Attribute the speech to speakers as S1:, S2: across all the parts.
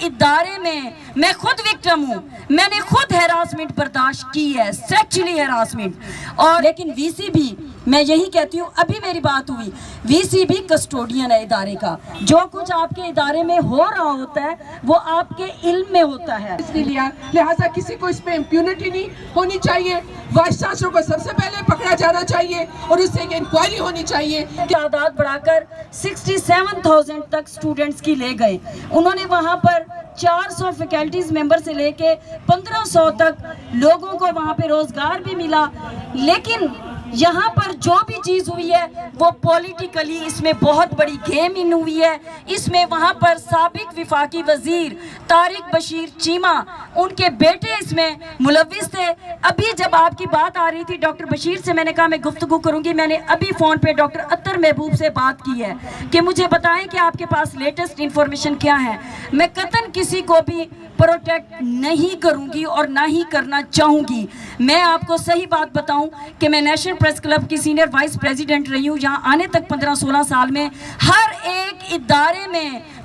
S1: ادارے میں خود وکٹم ہوں، میں نے خود ہراسمنٹ برداشت کی ہے، سیکچولی ہراسمنٹ. اور لیکن وی سی بھی، میں یہی کہتی ہوں، ابھی میری بات ہوئی، وی سی بھی کسٹوڈین ہے ادارے کا. جو کچھ آپ کے ادارے میں ہو رہا ہوتا ہے وہ آپ کے علم میں ہوتا ہے.
S2: اس نے لیا، لہٰذا کسی کو اس پہ امپیونٹی نہیں ہونی چاہیے. وائس چانسلر کو سب سے پہلے پکڑا جانا چاہیے اور اس سے ایک انکوائری ہونی چاہیے.
S1: تعداد بڑھا کر 67,000 تک سٹوڈنٹس کی لے گئے. انہوں نے وہاں پر 400 فیکلٹیز ممبر سے لے کے 1500 تک لوگوں کو وہاں پہ روزگار بھی ملا. لیکن یہاں پر جو بھی چیز ہوئی ہے وہ پولیٹیکلی اس میں بہت بڑی گیم ان ہوئی ہے. اس میں وہاں پر سابق وفاقی وزیر طارق بشیر چیمہ، ان کے بیٹے اس میں ملوث تھے. ابھی جب آپ کی بات آ رہی تھی ڈاکٹر بشیر سے، میں نے کہا میں گفتگو کروں گی. میں نے ابھی فون پہ ڈاکٹر عطر محبوب سے بات کی ہے کہ مجھے بتائیں کہ آپ کے پاس لیٹسٹ انفارمیشن کیا ہے. میں قطعاً کسی کو بھی پروٹیکٹ نہیں کروں گی اور نہ ہی کرنا چاہوں گی. میں آپ کو صحیح بات بتاؤں کہ میں نیشنل پریس کلب کی سینئر وائس پریزیڈنٹ رہی ہوں. یہاں آنے تک 15-16 سال میں ہر ایک ادارے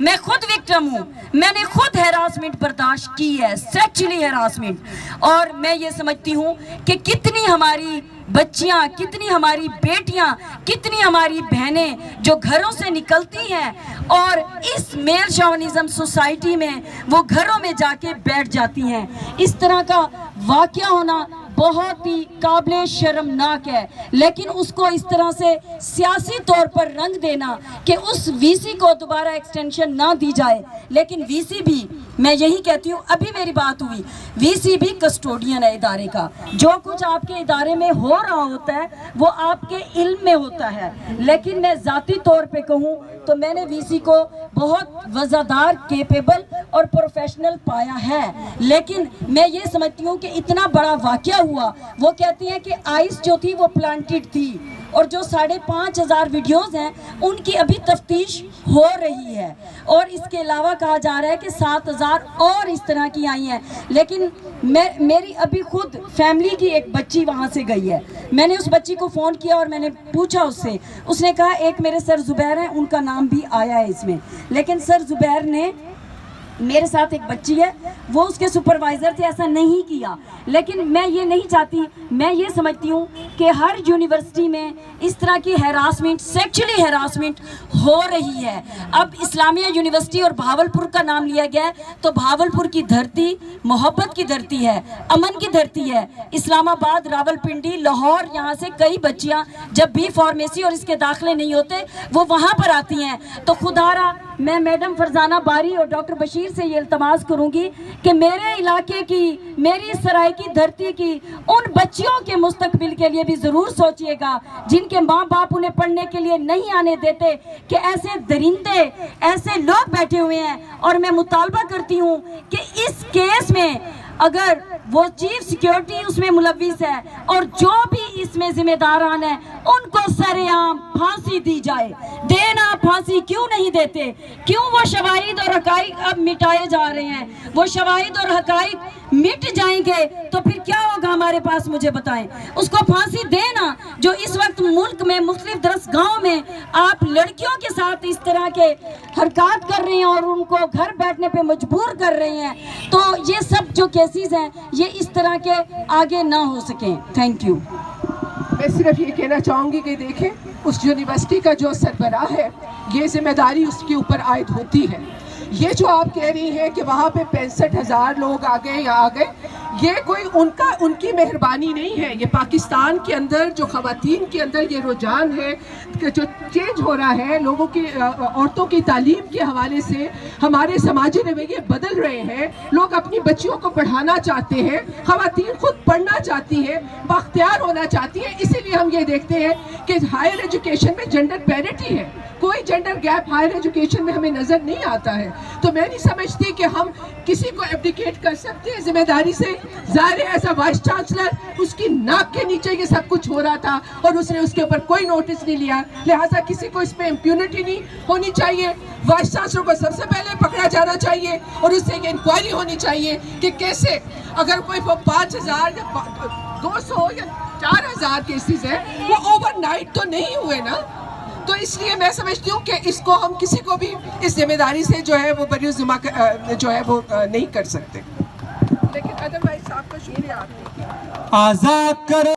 S1: میں خود وکٹم ہوں، میں نے خود ہراسمنٹ برداشت کی ہے، سیکچولی ہراسمنٹ. اور میں یہ سمجھتی ہوں کہ کتنی ہماری بچیاں، کتنی ہماری بیٹیاں، کتنی ہماری بہنیں جو گھروں سے نکلتی ہیں اور اس میل شاونزم سوسائٹی میں وہ گھروں میں جا کے بیٹھ جاتی ہیں. اس طرح کا واقعہ ہونا بہت ہی قابل شرمناک ہے. لیکن اس کو اس طرح سے سیاسی طور پر رنگ دینا کہ اس وی سی کو دوبارہ ایکسٹینشن نہ دی جائے. لیکن وی سی بھی، میں یہی کہتی ہوں، ابھی میری بات ہوئی، وی سی بھی کسٹوڈین ہے ادارے کا. جو کچھ آپ کے ادارے میں ہو رہا ہوتا ہے وہ آپ کے علم میں ہوتا ہے. لیکن میں ذاتی طور پہ کہوں تو میں نے وی سی کو بہت وزادار، کیپیبل اور پروفیشنل پایا ہے. لیکن میں یہ سمجھتی ہوں کہ اتنا بڑا واقعہ ہوا، وہ کہتی ہیں کہ آئس جو تھی وہ پلانٹڈ تھی، اور جو 5,500 ویڈیوز ہیں ان کی ابھی تفتیش ہو رہی ہے. اور اس کے علاوہ کہا جا رہا ہے کہ 7,000 اور اس طرح کی آئی ہیں. لیکن میری ابھی خود فیملی کی ایک بچی وہاں سے گئی ہے. میں نے اس بچی کو فون کیا اور میں نے پوچھا اس نے کہا ایک میرے سر زبیر ہیں، ان کا نام بھی آیا ہے اس میں. لیکن سر زبیر نے، میرے ساتھ ایک بچی ہے، وہ اس کے سپروائزر تھے، ایسا نہیں کیا. لیکن میں یہ نہیں چاہتی، میں یہ سمجھتی ہوں کہ ہر یونیورسٹی میں اس طرح کی ہراسمنٹ، سیکچولی ہراسمنٹ ہو رہی ہے. اب اسلامیہ یونیورسٹی اور بھاولپور کا نام لیا گیا ہے تو بھاولپور کی دھرتی محبت کی دھرتی ہے، امن کی دھرتی ہے. اسلام آباد، راولپنڈی، لاہور، یہاں سے کئی بچیاں جب بھی فارمیسی اور اس کے داخلے نہیں ہوتے وہ وہاں پر آتی ہیں. تو خدا را میں میڈم فرزانہ باری اور ڈاکٹر بشیر سے یہ التماس کروں گی کہ میرے علاقے کی، میری سرائے کی دھرتی کی ان بچیوں کے مستقبل کے لیے بھی ضرور سوچئے گا جن کے ماں باپ انہیں پڑھنے کے لیے نہیں آنے دیتے، کہ ایسے درندے، ایسے لوگ بیٹھے ہوئے ہیں. اور میں مطالبہ کرتی ہوں کہ اس کیس میں اگر وہ چیف سیکیورٹی اس میں ملوث ہے اور جو بھی اس میں ذمہ داران ہیں ان کو سر عام پھانسی دی جائے. دینا پھانسی کیوں نہیں دیتے؟ کیوں وہ شواہد اور حقائق اب مٹائے جا رہے ہیں؟ وہ شواہد اور حقائق مٹ جائیں گے تو پھر کیا ہوگا ہمارے پاس؟ مجھے بتائیں. اس کو پھانسی دینا جو اس وقت ملک میں مختلف درسگاہوں میں آپ لڑکیوں کے ساتھ اس طرح کے حرکات کر رہے ہیں اور ان کو گھر بیٹھنے پہ مجبور کر رہے ہیں. تو یہ سب جو کیسز ہیں یہ اس طرح کے آگے نہ ہو سکیں. Thank you.
S2: میں صرف یہ کہنا چاہوں گی کہ دیکھیں، اس یونیورسٹی کا جو سربراہ ہے یہ ذمہ داری اس کے اوپر عائد ہوتی ہے. یہ جو آپ کہہ رہی ہیں کہ وہاں پہ 65,000 لوگ آ گئے یا آ گئے، یہ کوئی ان کی مہربانی نہیں ہے. یہ پاکستان کے اندر جو خواتین کے اندر یہ رجحان ہے کہ جو چینج ہو رہا ہے، لوگوں کی، عورتوں کی تعلیم کے حوالے سے ہمارے سماجی رویے بدل رہے ہیں. لوگ اپنی بچیوں کو پڑھانا چاہتے ہیں، خواتین خود پڑھنا چاہتی ہیں، بااختیار ہونا چاہتی ہیں. اسی لیے ہم یہ دیکھتے ہیں کہ ہائر ایجوکیشن میں جنڈر پیرٹی ہے. کوئی جنڈر گیپ ہائر ایجوکیشن میں ہمیں نظر نہیں آتا ہے. تو میں نہیں سمجھتی کہ ہم کسی کو ایبڈیکیٹ کر سکتے ہیں ذمہ داری سے. ظاہر ہے ایز اے وائس چانسلر اس کی ناک کے نیچے یہ سب کچھ ہو رہا تھا اور اس نے اس کے اوپر کوئی نوٹس نہیں لیا. لہٰذا کسی کو اس پہ امپیونٹی نہیں ہونی چاہیے. وائس چانسلر کو سب سے پہلے پکڑا جانا چاہیے اور اس سے ایک انکوائری ہونی چاہیے کہ کیسے، اگر کوئی 5,000 یا 200 یا 4,000 کیسز ہیں وہ اوور نائٹ تو نہیں ہوئے نا. تو اس لیے میں سمجھتی ہوں کہ اس کو ہم کسی کو بھی اس ذمہ داری سے جو ہے وہ بری ذمہ جو ہے وہ نہیں کر سکتے. لیکن ادروائز آپ کا شکریہ. آپ نے
S3: آزاد کرو.